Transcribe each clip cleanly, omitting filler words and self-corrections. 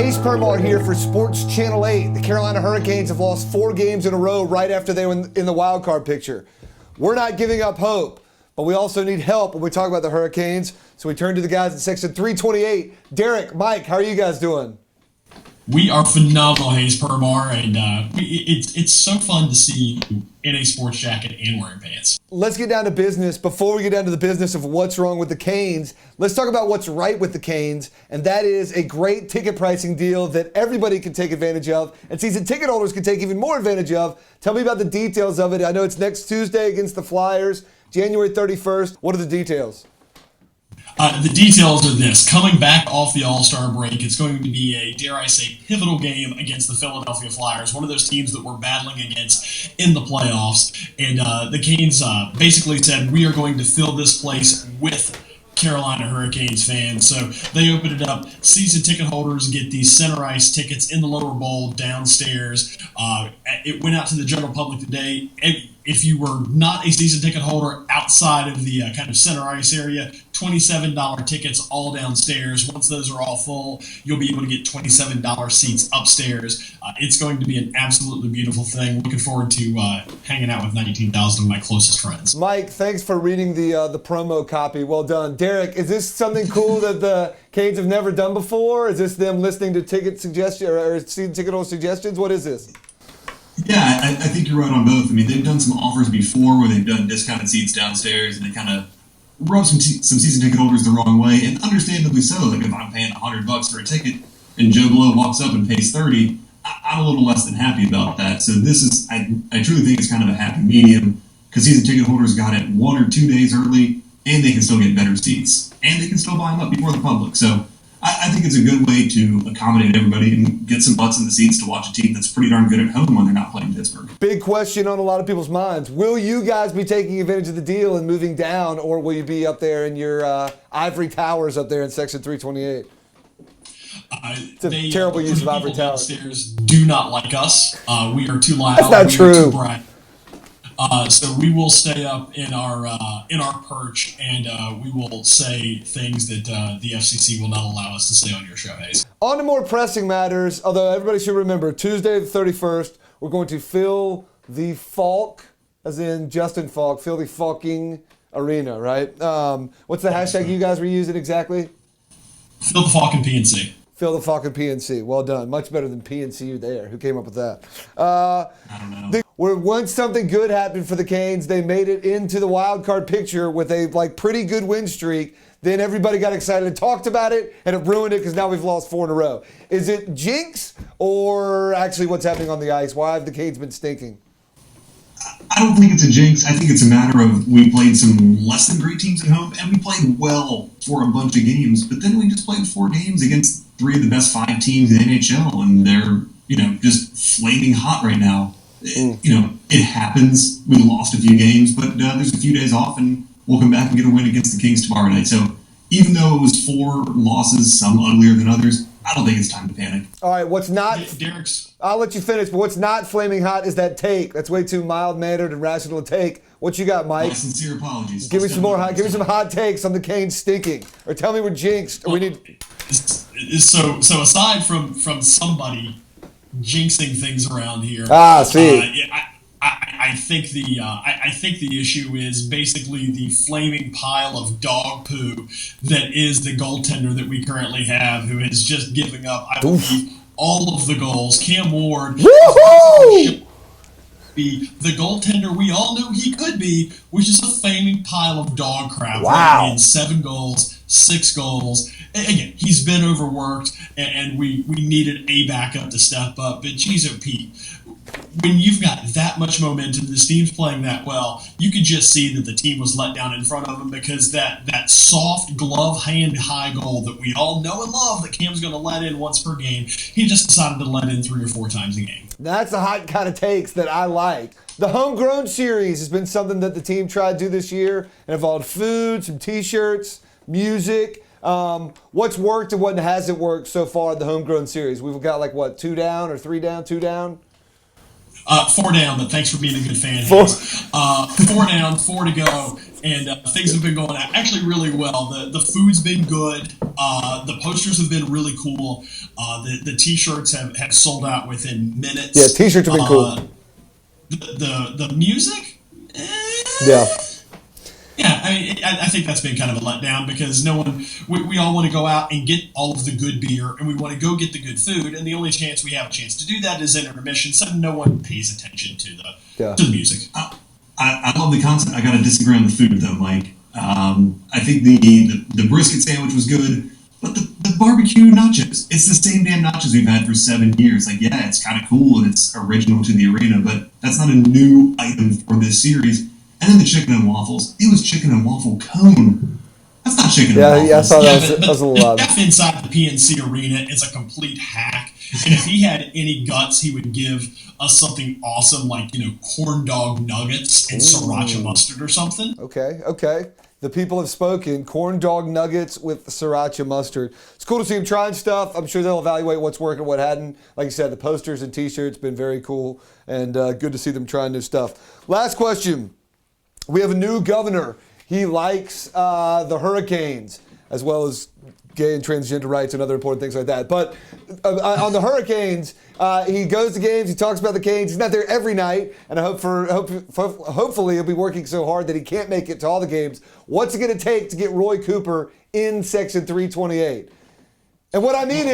Hayes Permar here for Sports Channel 8. The Carolina Hurricanes have lost 4 games in a row right after they were in the wild card picture. We're not giving up hope, but we also need help when we talk about the Hurricanes. So we turn to the guys in section 328. Derek, Mike, how are you guys doing? We are phenomenal, Hayes Permar, and it's so fun to see you in a sports jacket and wearing pants. Let's get down to business. Before we get down to the business of what's wrong with the Canes, let's talk about what's right with the Canes, and that is a great ticket pricing deal that everybody can take advantage of, and season ticket holders can take even more advantage of. Tell me about the details of it. I know it's next Tuesday against the Flyers, January 31st. What are the details? The details are this. Coming back off the All Star break, it's going to be a, dare I say, pivotal game against the Philadelphia Flyers, one of those teams that we're battling against in the playoffs. And the Canes basically said, we are going to fill this place with Carolina Hurricanes fans. So they opened it up. Season ticket holders get these center ice tickets in the lower bowl downstairs. It went out to the general public today. If you were not a season ticket holder outside of the kind of center ice area, $27 tickets all downstairs. Once those are all full, you'll be able to get $27 seats upstairs. It's going to be an absolutely beautiful thing. Looking forward to hanging out with 19,000 of my closest friends. Mike, thanks for reading the promo copy. Well done. Derek, is this something cool that the Canes have never done before? Is this them listening to ticket suggestions or season ticket holder suggestions? What is this? Yeah, I think you're right on both. I mean, they've done some offers before where they've done discounted seats downstairs, and they kind of rub some season ticket holders the wrong way, and understandably so. Like, if I'm paying $100 for a ticket and Joe Blow walks up and pays $30, I'm a little less than happy about that. So this is, I truly think it's kind of a happy medium, because season ticket holders got it 1 or 2 days early, and they can still get better seats, and they can still buy them up before the public. So I think it's a good way to accommodate everybody and get some butts in the seats to watch a team that's pretty darn good at home when they're not playing Pittsburgh. Big question on a lot of people's minds. Will you guys be taking advantage of the deal and moving down, or will you be up there in your ivory towers up there in section 328? It's a terrible use of ivory towers. Downstairs do not like us. We are too loud. That's not true. Too bright. So we will stay up in our perch, and we will say things that the FCC will not allow us to say on your show, Hayes. On to more pressing matters, although everybody should remember, Tuesday the 31st, we're going to fill the Falk, as in Justin Falk, fill the Falking Arena, right? What's the hashtag you guys were using exactly? Fill the Falcon PNC. Fill the Falcon PNC. Well done. Much better than PNCU there. Who came up with that? I don't know. Once something good happened for the Canes, they made it into the wild card picture with a pretty good win streak. Then everybody got excited and talked about it, and it ruined it because now we've lost 4 in a row. Is it jinx or actually what's happening on the ice? Why have the Canes been stinking? I don't think it's a jinx. I think it's a matter of we played some less than great teams at home, and we played well for a bunch of games, but then we just played 4 games against 3 of the best 5 teams in the NHL, and they're, just flaming hot right now. It happens. We lost a few games, but there's a few days off, and we'll come back and get a win against the Kings tomorrow night. So even though it was 4 losses, some uglier than others, I don't think it's time to panic. All right, what's not... Derek's... I'll let you finish, but what's not flaming hot is that take. That's way too mild-mannered and rational to take. What you got, Mike? My sincere apologies. Give me some hot takes on the Canes stinking. Or tell me we're jinxed. Or we need... So aside from somebody jinxing things around here, see. I think the issue is basically the flaming pile of dog poo that is the goaltender that we currently have, who is just giving up, I believe, all of the goals. Cam Ward be the goaltender we all knew he could be, which is a flaming pile of dog crap. Wow. In 7 goals, 6 goals. Again, he's been overworked, and we needed a backup to step up. But geez, oh Pete, when you've got that much momentum, this team's playing that well, you could just see that the team was let down in front of them, because that soft glove hand high goal that we all know and love that Cam's going to let in once per game, he just decided to let in 3 or 4 times a game. That's the hot kind of takes that I like. The homegrown series has been something that the team tried to do this year. It involved food, some T-shirts, music. What's worked and what hasn't worked so far in the homegrown series? We've got 2 down or 3 down, 2 down? 4 down, but thanks for being a good fan. 4 down, 4 to go. and things have been going actually really well. The food's been good. The posters have been really cool. The T-shirts have sold out within minutes. Yeah, T-shirts have been cool. The music? Yeah. Yeah, I mean, I think that's been kind of a letdown because we all want to go out and get all of the good beer and we want to go get the good food, and the only chance we have a chance to do that is in intermission, so no one pays attention to the music. I love the concept. I got to disagree on the food though, Mike. I think the brisket sandwich was good, but the barbecue nachos, it's the same damn nachos we've had for 7 years. Like, yeah, it's kind of cool and it's original to the arena, but that's not a new item for this series. And then the chicken and waffles. It was chicken and waffle cone. That's not chicken and waffles. Yeah, I saw that was a little odd. The chef inside the PNC arena is a complete hack. And if he had any guts, he would give us something awesome like, corn dog nuggets and sriracha mustard or something. Okay. The people have spoken. Corn dog nuggets with sriracha mustard. It's cool to see him trying stuff. I'm sure they'll evaluate what's working, what hadn't. Like you said, the posters and T-shirts been very cool, and good to see them trying new stuff. Last question. We have a new governor. He likes the Hurricanes, as well as gay and transgender rights and other important things like that. But on the Hurricanes, he goes to games, he talks about the Canes. He's not there every night, and hopefully he'll be working so hard that he can't make it to all the games. What's it going to take to get Roy Cooper in Section 328? And what I mean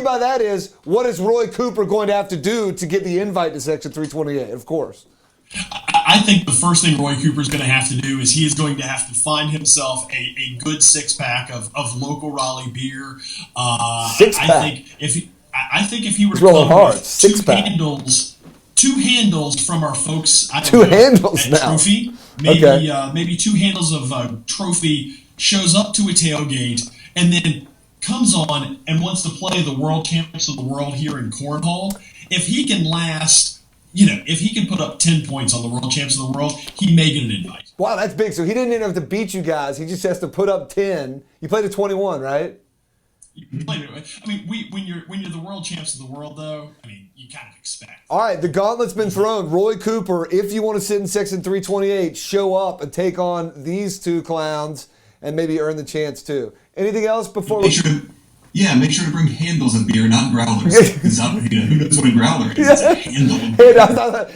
by that is, what is Roy Cooper going to have to do to get the invite to Section 328? Of course. I think the first thing Roy Cooper is going to have to do is he is going to have to find himself a good 6-pack of local Raleigh beer. Six-pack. I think if he were to rolling come hard. with Two handles from our folks. Handles now. Trophy. Maybe 2 handles of Trophy, shows up to a tailgate and then comes on and wants to play the world champions of the world here in cornhole. If he can last. If he can put up 10 points on the world champs of the world, he may get an invite. Wow, that's big. So he didn't even have to beat you guys. He just has to put up 10. You played a 21, right? When you're the world champs of the world, though, you kind of expect. All right, the gauntlet's been thrown. Roy Cooper, if you want to sit in Section 328, show up and take on these 2 clowns and maybe earn the chance, too. Anything else before make sure to bring handles of beer, not growlers. Because who knows what a growler is? It's a handle of beer. I thought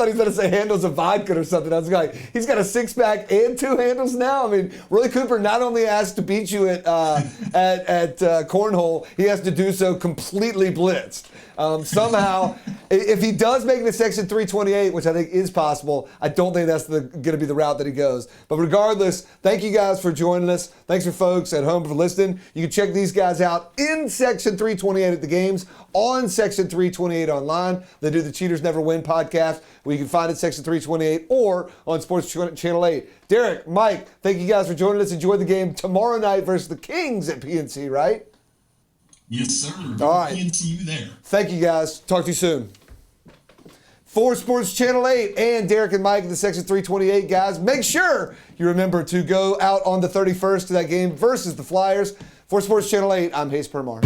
he was going to say handles of vodka or something. I was like, he's got a 6-pack and 2 handles now. Roy Cooper not only has to beat you at cornhole, he has to do so completely blitzed. Somehow, if he does make it to Section 328, which I think is possible, I don't think that's going to be the route that he goes. But regardless, thank you guys for joining us. Thanks for folks at home for listening. You can check these guys out in Section 328 at the games, on Section 328 online. They do the Cheaters Never Win podcast, where you can find it Section 328 or on Sports Channel 8. Derek, Mike, thank you guys for joining us. Enjoy the game tomorrow night versus the Kings at PNC, right? Yes, sir. All right. See you there. Thank you, guys. Talk to you soon. For Sports Channel 8 and Derek and Mike in the Section 328, guys, make sure you remember to go out on the 31st to that game versus the Flyers. For Sports Channel 8, I'm Hayes Permar.